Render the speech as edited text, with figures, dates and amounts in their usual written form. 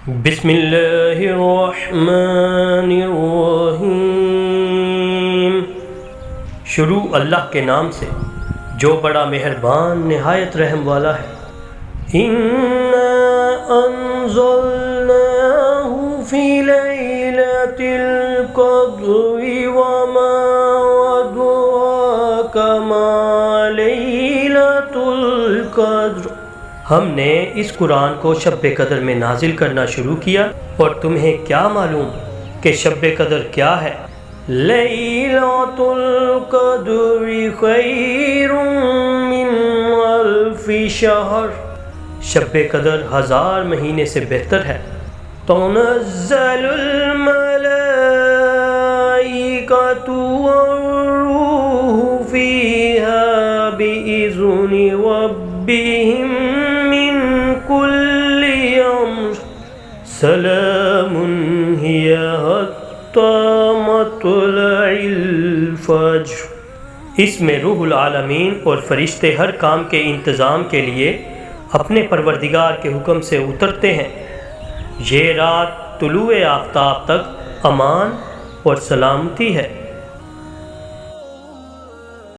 بسم اللہ الرحمن الرحیم۔ شروع اللہ کے نام سے جو بڑا مہربان نہایت رحم والا ہے۔ اِنَّا أَنزَلْنَاهُ فِي لَيْلَةِ الْقَدْرِ وَمَا أَدْرَاكَ مَا لَيْلَةُ الْقَدْرِ۔ ہم نے اس قرآن کو شب قدر میں نازل کرنا شروع کیا، اور تمہیں کیا معلوم کہ شب قدر کیا ہے؟ لیلۃ القدر خیر من الف شہر، شب قدر 1000 مہینے سے بہتر ہے۔ تنزل الملائکۃ والروح فیہا بإذن ربہم سلام ہی حتی مطلع الفجر۔ اس میں روح العالمین اور فرشتے ہر کام کے انتظام کے لیے اپنے پروردگار کے حکم سے اترتے ہیں۔ یہ رات طلوع آفتاب تک امان اور سلامتی ہے۔